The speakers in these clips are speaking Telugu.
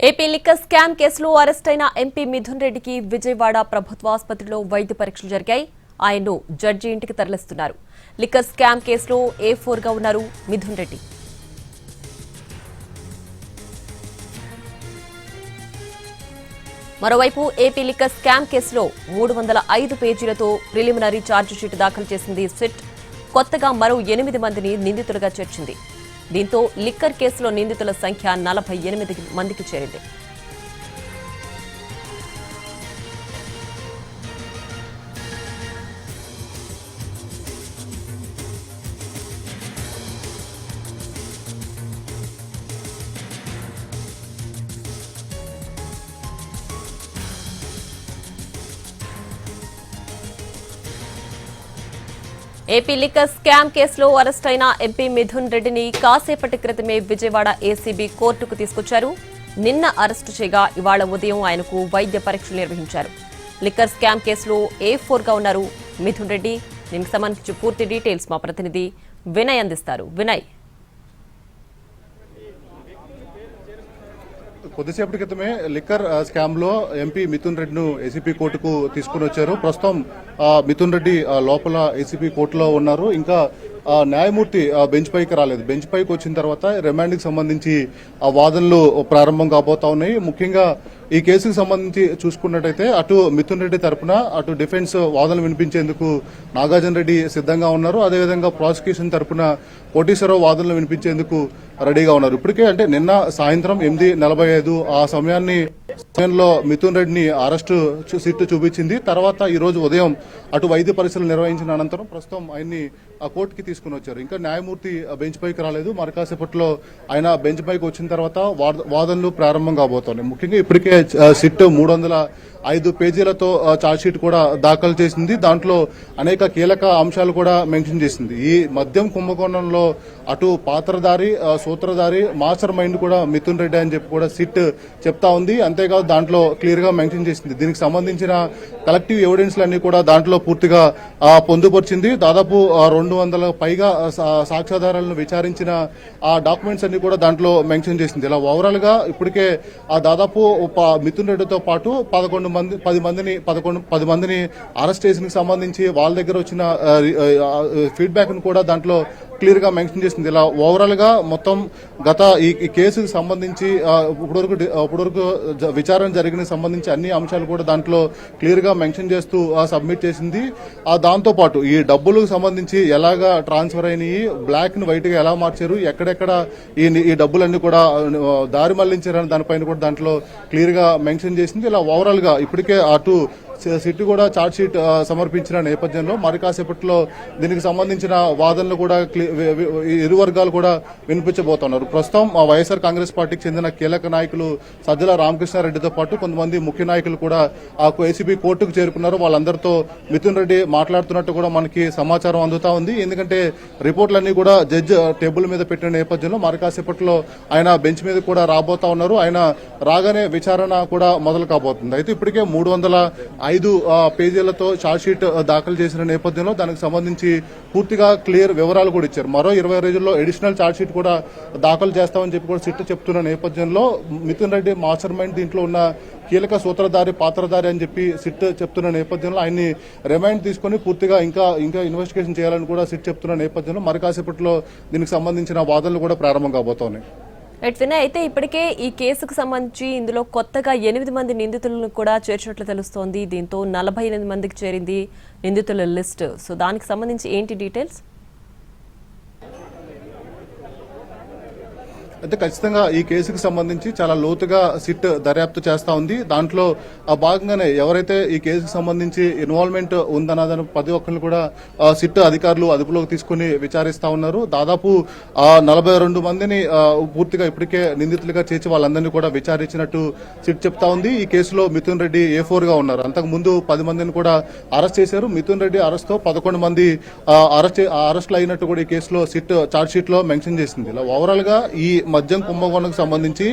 ఏపీ లిక్కర్ స్కామ్ కేసులో అరెస్ట్ అయిన ఎంపీ మిథున్ రెడ్డికి విజయవాడ ప్రభుత్వ ఆసుపత్రిలో వైద్య పరీక్షలు జరిగాయి. ఆయన్ను జడ్జి ఇంటికి తరలిస్తున్నారు. లిక్కర్ స్కామ్ కేసులో A4 గా ఉన్నారు మిథున్ రెడ్డి. మరోవైపు ఏపీ లిక్కర్ స్కామ్ కేసులో 305 పేజీలతో ప్రిలిమినరీ ఛార్జిషీట్ దాఖలు చేసింది సిట్. కొత్తగా మరో 8 మందిని నిందితులుగా చేర్చింది. దీంతో లిక్కర్ కేసులో నిందితుల సంఖ్య 48 మందికి చేరింది. ఏపీ లిక్కర్ స్కామ్ కేసులో అరెస్ట్ అయిన ఎంపీ మిథున్ రెడ్డిని కాసేపటి క్రితమే విజయవాడ ఏసీబీ కోర్టుకు తీసుకొచ్చారు. నిన్న అరెస్టు చేయగా ఇవాళ ఉదయం ఆయనకు వైద్య పరీక్షలు నిర్వహించారు. లిక్కర్ స్కామ్ కేసులో A4 గా ఉన్నారు మిథున్ రెడ్డి. దీనికి సంబంధించి పూర్తి డీటెయిల్స్ మా ప్రతినిధి వినయ్ అందిస్తారు. వినయ్, కొద్దిసేపటి క్రితమే లిక్కర్ స్కామ్ లో ఎంపీ మిథున్ రెడ్డిను ఏసీపీ కోర్టుకు తీసుకుని వచ్చారు. ప్రస్తుతం మిథున్ రెడ్డి లోపల ఏసీపీ కోర్టులో ఉన్నారు. ఇంకా న్యాయమూర్తి బెంచ్ పైకి రాలేదు. బెంచ్ పైకి వచ్చిన తర్వాత రిమాండ్ కి సంబంధించి వాదనలు ప్రారంభం కాబోతా ఉన్నాయి. ముఖ్యంగా ఈ కేసుకు సంబంధించి చూసుకున్నట్టయితే అటు మిథున్ రెడ్డి తరపున అటు డిఫెన్స్ వాదనలు వినిపించేందుకు నాగార్జున రెడ్డి సిద్ధంగా ఉన్నారు. అదేవిధంగా ప్రాసిక్యూషన్ తరపున కోటేశ్వరరావు వాదనలు వినిపించేందుకు రెడీగా ఉన్నారు. ఇప్పటికే అంటే నిన్న సాయంత్రం 8:45 ఆ సమయంలో మిథున్ రెడ్డిని అరెస్టు సిట్ చూపించింది. తర్వాత ఈ రోజు ఉదయం అటు వైద్య పరీక్షలు నిర్వహించిన అనంతరం ప్రస్తుతం ఆయన్ని ఆ కోర్టుకి తీసుకుని వచ్చారు. ఇంకా న్యాయమూర్తి బెంచ్ పైకి రాలేదు. మరి కాసేపట్లో ఆయన బెంచ్ పైకి వచ్చిన తర్వాత వాదనలు ప్రారంభం కాబోతున్నాయి. ముఖ్యంగా ఇప్పటికే సిట్ 305 పేజీలతో ఛార్జ్షీట్ కూడా దాఖలు చేసింది. దాంట్లో అనేక కీలక అంశాలు కూడా మెన్షన్ చేసింది. ఈ మద్యం కుంభకోణంలో అటు పాత్రధారి, సూత్రధారి, మాస్టర్ మైండ్ కూడా మిథున్ రెడ్డి అని చెప్పి కూడా సిట్ చెప్తా ఉంది. అంతేకాదు దాంట్లో క్లియర్ గా మెన్షన్ చేసింది. దీనికి సంబంధించిన కలెక్టివ్ ఎవిడెన్స్లన్నీ కూడా దాంట్లో పూర్తిగా పొందుపరిచింది. దాదాపు 200 పైగా సాక్ష్యాధారాలను విచారించిన ఆ డాక్యుమెంట్స్ అన్ని కూడా దాంట్లో మెన్షన్ చేసింది. ఇలా ఓవరాల్ గా ఇప్పటికే దాదాపు మిథున్ రెడ్డితో పాటు 10 మందిని అరెస్ట్ చేసిన సంబంధించి వాళ్ళ దగ్గర వచ్చిన ఫీడ్బ్యాక్ ను కూడా దాంట్లో క్లియర్ గా మెన్షన్ చేసింది. ఇలా ఓవరాల్ గా మొత్తం గత ఈ కేసుకు సంబంధించి ఇప్పటివరకు విచారణ జరిగిన సంబంధించి అన్ని అంశాలు కూడా దాంట్లో క్లియర్ గా మెన్షన్ చేస్తూ సబ్మిట్ చేసింది. దాంతో పాటు ఈ డబ్బులకు సంబంధించి ఎలాగా ట్రాన్స్ఫర్ అయినాయి, బ్లాక్ ని వైట్ గా ఎలా మార్చారు, ఎక్కడెక్కడ ఈ డబ్బులన్నీ కూడా దారి మళ్లించారని దానిపైన కూడా దాంట్లో క్లియర్ గా మెన్షన్ చేసింది. ఇలా ఓవరాల్ గా ఇప్పటికే అటు సిట్ కూడా ఛార్జ్ షీట్ సమర్పించిన నేపథ్యంలో మరి కాసేపట్లో దీనికి సంబంధించిన వాదనలు కూడా ఇరు వర్గాలు కూడా వినిపించబోతున్నారు. ప్రస్తుతం వైఎస్ఆర్ కాంగ్రెస్ పార్టీకి చెందిన కీలక నాయకులు సజ్జల రామకృష్ణారెడ్డితో పాటు కొంతమంది ముఖ్య నాయకులు కూడా ఏసీబీ కోర్టుకు చేరుకున్నారు. వాళ్ళందరితో మిథున్ రెడ్డి మాట్లాడుతున్నట్టు కూడా మనకి సమాచారం అందుతా ఉంది. ఎందుకంటే రిపోర్టులన్నీ కూడా జడ్జి టేబుల్ మీద పెట్టిన నేపథ్యంలో మరి కాసేపట్లో ఆయన బెంచ్ మీద కూడా రాబోతా ఉన్నారు. ఆయన రాగానే విచారణ కూడా మొదలు కాబోతుంది. అయితే ఇప్పటికే 305 పేజీలతో ఛార్జ్షీట్ దాఖలు చేసిన నేపథ్యంలో దానికి సంబంధించి పూర్తిగా క్లియర్ వివరాలు కూడా ఇచ్చారు. మరో 20 రోజుల్లో అడిషనల్ ఛార్జ్షీట్ కూడా దాఖలు చేస్తామని చెప్పి కూడా సిట్ చెప్తున్న నేపథ్యంలో మిథున్ రెడ్డి మాస్టర్ మైండ్ దీంట్లో ఉన్న కీలక సూత్రధారి, పాత్రధారి అని చెప్పి సిట్ చెప్తున్న నేపథ్యంలో ఆయన్ని రిమాండ్ తీసుకుని పూర్తిగా ఇంకా ఇన్వెస్టిగేషన్ చేయాలని కూడా సిట్ చెప్తున్న నేపథ్యంలో మరి కాసేపట్లో దీనికి సంబంధించిన వాదనలు కూడా ప్రారంభం కాబోతున్నాయి. వినయ్, అయితే ఇప్పటికే ఈ కేసుకు సంబంధించి ఇందులో కొత్తగా 8 మంది నిందితులను కూడా చేర్చినట్లు తెలుస్తోంది. దీంతో 48 మందికి చేరింది నిందితుల లిస్ట్. సో దానికి సంబంధించి ఏంటి డీటెయిల్స్? అయితే ఖచ్చితంగా ఈ కేసుకు సంబంధించి చాలా లోతుగా సిట్ దర్యాప్తు చేస్తా ఉంది. దాంట్లో భాగంగానే ఎవరైతే ఈ కేసుకు సంబంధించి ఇన్వాల్వ్మెంట్ ఉందన్నదాని 10 ఒక్కరిని కూడా సిట్ అధికారులు అదుపులోకి తీసుకుని విచారిస్తా ఉన్నారు. దాదాపు 42 మందిని పూర్తిగా ఇప్పటికే నిందితులుగా చేర్చి వాళ్ళందరినీ కూడా విచారించినట్టు సిట్ చెప్తా ఉంది. ఈ కేసులో మిథున్ రెడ్డి A4 గా ఉన్నారు. అంతకు ముందు 10 మందిని కూడా అరెస్ట్ చేశారు. మిథున్ రెడ్డి అరెస్ట్ తో 11 మంది అరెస్టులు అయినట్టు కూడా ఈ కేసులో సిట్ ఛార్జ్ షీట్ లో మెన్షన్ చేసింది. ఇలా ఓవరాల్ గా ఈ మద్యం కుంభకోణంకు సంబంధించి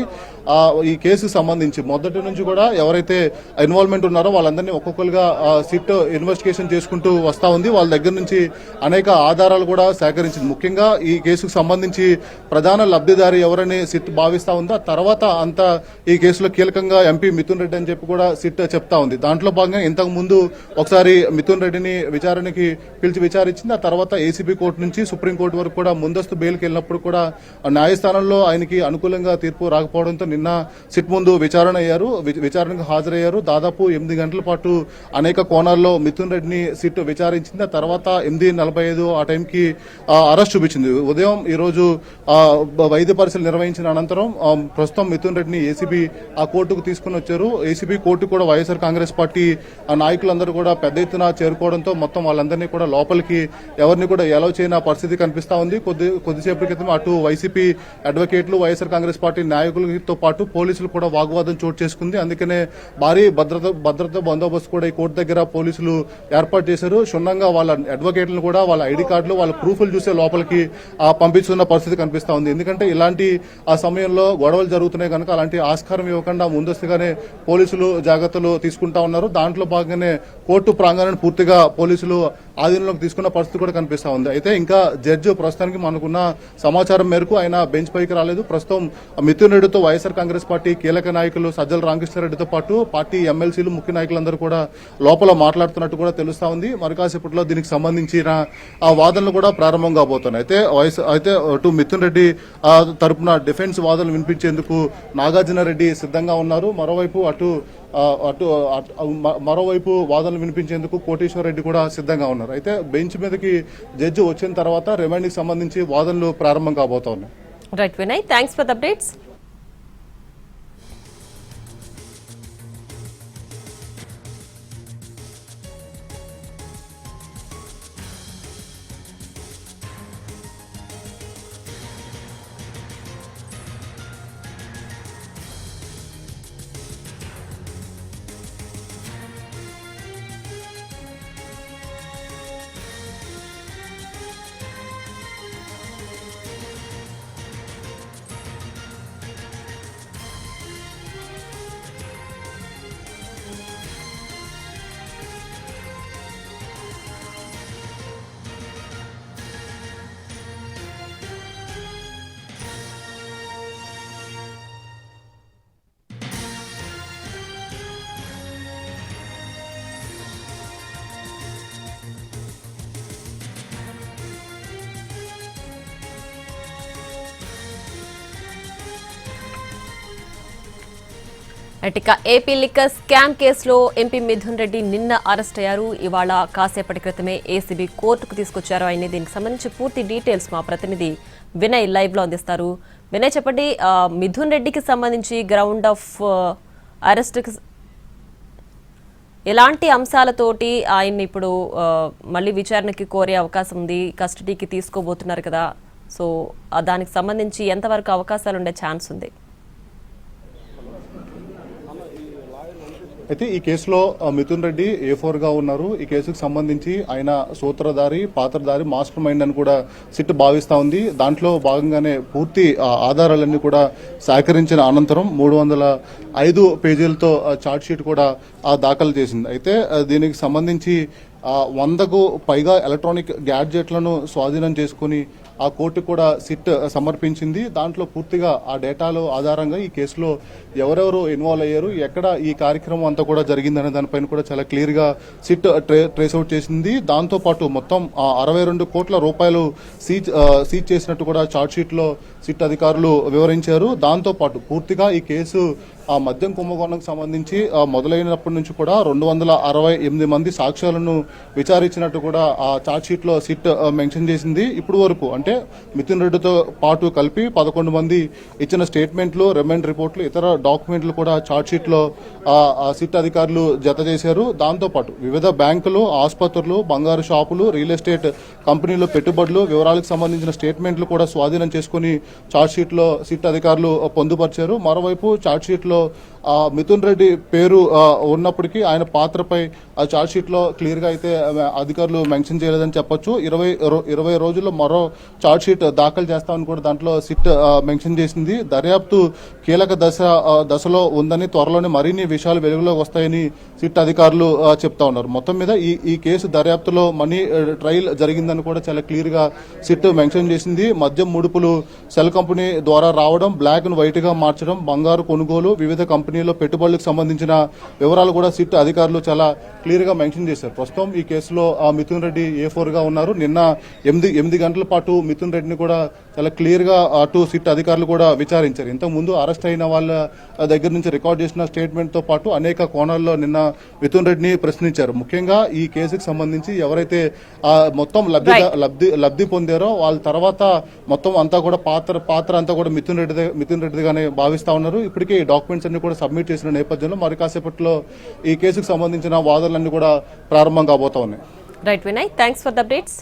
ఈ కేసుకు సంబంధించి మొదటి నుంచి కూడా ఎవరైతే ఇన్వాల్వ్మెంట్ ఉన్నారో వాళ్ళందరినీ ఒక్కొక్కరుగా సిట్ ఇన్వెస్టిగేషన్ చేసుకుంటూ వస్తా ఉంది. వాళ్ళ దగ్గర నుంచి అనేక ఆధారాలు కూడా సేకరించింది. ముఖ్యంగా ఈ కేసుకు సంబంధించి ప్రధాన లబ్ధిదారి ఎవరని సిట్ భావిస్తా ఉంది. ఆ తర్వాత అంతా ఈ కేసులో కీలకంగా ఎంపీ మిథున్ రెడ్డి అని చెప్పి కూడా సిట్ చెప్తా ఉంది. దాంట్లో భాగంగా ఇంతకు ముందు ఒకసారి మిథున్ రెడ్డిని విచారణకి పిలిచి విచారించింది. ఆ తర్వాత ఏసీబీ కోర్టు నుంచి సుప్రీంకోర్టు వరకు కూడా ముందస్తు బెయిల్కి వెళ్ళినప్పుడు కూడా న్యాయస్థానంలో ఆయనకి అనుకూలంగా తీర్పు రాకపోవడంతో నిన్న సిట్ ముందు విచారణకు హాజరయ్యారు. దాదాపు 8 గంటల పాటు అనేక కోణాల్లో మిథున్ రెడ్డిని సిట్ విచారించింది. ఆ తర్వాత 8:45 ఆ టైంకి అరెస్ట్ చూపించింది. ఉదయం ఈ రోజు వైద్య పరీక్షలు నిర్వహించిన అనంతరం ప్రస్తుతం మిథున్ రెడ్డిని ఏసీబీ ఆ కోర్టుకు తీసుకుని వచ్చారు. ఏసీబీ కోర్టు కూడా వైఎస్ఆర్ కాంగ్రెస్ పార్టీ నాయకులందరూ కూడా పెద్ద ఎత్తున చేరుకోవడంతో మొత్తం వాళ్ళందరినీ కూడా లోపలికి ఎవరిని కూడా ఎలవ్ చేయని పరిస్థితి కనిపిస్తా ఉంది. కొద్దిసేపటి క్రితం అటు వైసీపీ అడ్వకేట్లు వైఎస్ఆర్ కాంగ్రెస్ పార్టీ నాయకులతో పాటు పోలీసులు కూడా వాగ్వాదం చోటు చేసుకుంది. అందుకనే భారీ భద్రత బందోబస్తు కూడా ఈ కోర్టు దగ్గర పోలీసులు ఏర్పాటు చేశారు. క్షుణ్ణంగా వాళ్ళ అడ్వకేట్లను కూడా వాళ్ళ ఐడి కార్డులు వాళ్ళ ప్రూఫ్లు చూసే లోపలికి పంపిస్తున్న పరిస్థితి కనిపిస్తా ఉంది. ఎందుకంటే ఇలాంటి ఆ సమయంలో గొడవలు జరుగుతున్నాయి కనుక అలాంటి ఆస్కారం ఇవ్వకుండా ముందస్తుగానే పోలీసులు జాగ్రత్తలు తీసుకుంటా ఉన్నారు. దాంట్లో భాగంగానే కోర్టు ప్రాంగణాన్ని పూర్తిగా పోలీసులు ఆధీనంలోకి తీసుకున్న పరిస్థితి కూడా కనిపిస్తా ఉంది. అయితే ఇంకా జడ్జి ప్రస్తుతానికి మనకున్న సమాచారం మేరకు ఆయన బెంచ్ పైకి రాలేదు. ప్రస్తుతం మిథున్ రెడ్డితో వైఎస్ఆర్ కాంగ్రెస్ పార్టీ కీలక నాయకులు సజ్జల రామకృష్ణారెడ్డితో పాటు పార్టీ ఎమ్మెల్సీలు ముఖ్య నాయకులందరూ కూడా లోపల మాట్లాడుతున్నట్టు కూడా తెలుస్తా ఉంది. మరి కాసేపట్లో దీనికి సంబంధించిన ఆ వాదనలు కూడా ప్రారంభం కాబోతున్నాయి. అయితే అటు మిథున్ రెడ్డి తరపున డిఫెన్స్ వాదనలు వినిపించేందుకు నాగార్జున రెడ్డి సిద్ధంగా ఉన్నారు. మరోవైపు వాదనలు వినిపించేందుకు కోటేశ్వర రెడ్డి కూడా సిద్ధంగా ఉన్నారు. అయితే బెంచ్ మీదకి జడ్జి వచ్చిన తర్వాత రిమాండ్కి సంబంధించి వాదనలు ప్రారంభం కాబోతా ఉన్నాయి. Right Vinay, thanks for the updates. ఇక ఏపీ లిక్కర్ స్కామ్ కేసులో ఎంపీ మిథున్ రెడ్డి నిన్న అరెస్ట్ అయ్యారు. ఇవాళ కాసేపటి క్రితమే ఏసీబీ కోర్టుకు తీసుకొచ్చారు. ఆయన దీనికి సంబంధించి పూర్తి డీటెయిల్స్ మా ప్రతినిధి వినయ్ లైవ్ లో అందిస్తారు. వినయ్, చెప్పండి, మిథున్ రెడ్డికి సంబంధించి గ్రౌండ్ ఆఫ్ అరెస్ట్ ఎలాంటి అంశాలతోటి ఆయన్ని ఇప్పుడు మళ్ళీ విచారణకి కోరే అవకాశం ఉంది? కస్టడీకి తీసుకోబోతున్నారు కదా, సో దానికి సంబంధించి ఎంతవరకు అవకాశాలు ఉండే ఛాన్స్ ఉంది? అయితే ఈ కేసులో మిథున్ రెడ్డి A4 గా ఉన్నారు. ఈ కేసుకు సంబంధించి ఆయన సూత్రధారి, పాత్రధారి, మాస్టర్ మైండ్ అని కూడా సిట్ భావిస్తా ఉంది. దాంట్లో భాగంగానే పూర్తి ఆధారాలన్నీ కూడా సేకరించిన అనంతరం 305 పేజీలతో ఛార్జ్ షీట్ కూడా దాఖలు చేసింది. అయితే దీనికి సంబంధించి 100కు పైగా ఎలక్ట్రానిక్ గ్యాడ్జెట్లను స్వాధీనం చేసుకుని ఆ కోర్టు కూడా సిట్ సమర్పించింది. దాంట్లో పూర్తిగా ఆ డేటాలో ఆధారంగా ఈ కేసులో ఎవరెవరు ఇన్వాల్వ్ అయ్యారు, ఎక్కడ ఈ కార్యక్రమం అంతా కూడా జరిగిందనే దానిపైన కూడా చాలా క్లియర్ గా సిట్ ట్రేస్ అవుట్ చేసింది. దాంతో పాటు మొత్తం 62 కోట్ల రూపాయలు సీజ్ చేసినట్టు కూడా ఛార్జ్ షీట్ లో సిట్ అధికారులు వివరించారు. దాంతో పాటు పూర్తిగా ఈ కేసు ఆ మద్యం కుంభకోణంకు సంబంధించి మొదలైనప్పటి నుంచి కూడా 268 మంది సాక్ష్యాలను విచారించినట్టు కూడా ఆ ఛార్జ్ షీట్ లో సిట్ మెన్షన్ చేసింది. ఇప్పుడు వరకు అంటే మిథున్ రెడ్డితో పాటు కలిపి 11 మంది ఇచ్చిన స్టేట్మెంట్లు, రిమాండ్ రిపోర్ట్లు, ఇతర డాక్యుమెంట్లు కూడా ఛార్జ్ షీట్ లో సిట్ అధికారులు జత చేశారు. దాంతో పాటు వివిధ బ్యాంకులు, ఆసుపత్రులు, బంగారు షాపులు, రియల్ ఎస్టేట్ కంపెనీలు పెట్టుబడులు వివరాలకు సంబంధించిన స్టేట్మెంట్లు కూడా స్వాధీనం చేసుకుని ఛార్జ్ షీట్ లో సిట్ అధికారులు పొందుపరిచారు. మరోవైపు ఛార్జ్ షీట్ లో మిథున్ రెడ్డి పేరు ఉన్నప్పటికీ ఆయన పాత్రపై ఆ ఛార్జ్ షీట్ లో క్లియర్ గా అయితే అధికారులు మెన్షన్ చేయలేదని చెప్పొచ్చు. 20 రోజుల్లో మరో ఛార్జ్ షీట్ దాఖలు చేస్తామని కూడా దాంట్లో సిట్ మెన్షన్ చేసింది. దర్యాప్తు కీలక దశలో ఉందని, త్వరలోనే మరిన్ని విషయాలు వెలుగులోకి వస్తాయని సిట్ అధికారులు చెప్తా ఉన్నారు. మొత్తం మీద ఈ కేసు దర్యాప్తులో మనీ ట్రయల్ జరిగిందని కూడా చాలా క్లియర్ గా సిట్ మెన్షన్ చేసింది. మద్యం ముడుపులు సెల్ కంపెనీ ద్వారా రావడం, బ్లాక్ ను వైట్ గా మార్చడం, బంగారు కొనుగోలు, వివిధ కంపెనీలో పెట్టుబడులకు సంబంధించిన వివరాలు కూడా సిట్ అధికారులు చాలా క్లియర్ గా మెన్షన్ చేశారు. ప్రస్తుతం ఈ కేసులో మిథున్ రెడ్డి A4 గా ఉన్నారు. నిన్న 8 గంటల పాటు మిథున్ రెడ్డిని కూడా చాలా క్లియర్ గా అటు సిట్ అధికారులు కూడా విచారించారు. ఇంతకు ముందు అరెస్ట్ అయిన వాళ్ళ దగ్గర నుంచి రికార్డ్ చేసిన స్టేట్మెంట్ తో పాటు అనేక కోణాల్లో నిన్న మిథున్ రెడ్డిని ప్రశ్నించారు. ముఖ్యంగా ఈ కేసుకు సంబంధించి ఎవరైతే మొత్తం లబ్ధి పొందారో వాళ్ళ తర్వాత మొత్తం అంతా కూడా పాత్ర అంతా కూడా మిథున్ రెడ్డిగానే భావిస్తా ఉన్నారు. ఇప్పటికే ఈ డాక్యుమెంట్స్ అన్ని కూడా సబ్మిట్ చేసిన నేపథ్యంలో మరి కాసేపట్లో ఈ కేసుకు సంబంధించిన వాదనలన్నీ కూడా ప్రారంభం కాబోతా ఉన్నాయి. Right Vinay, thanks for the updates.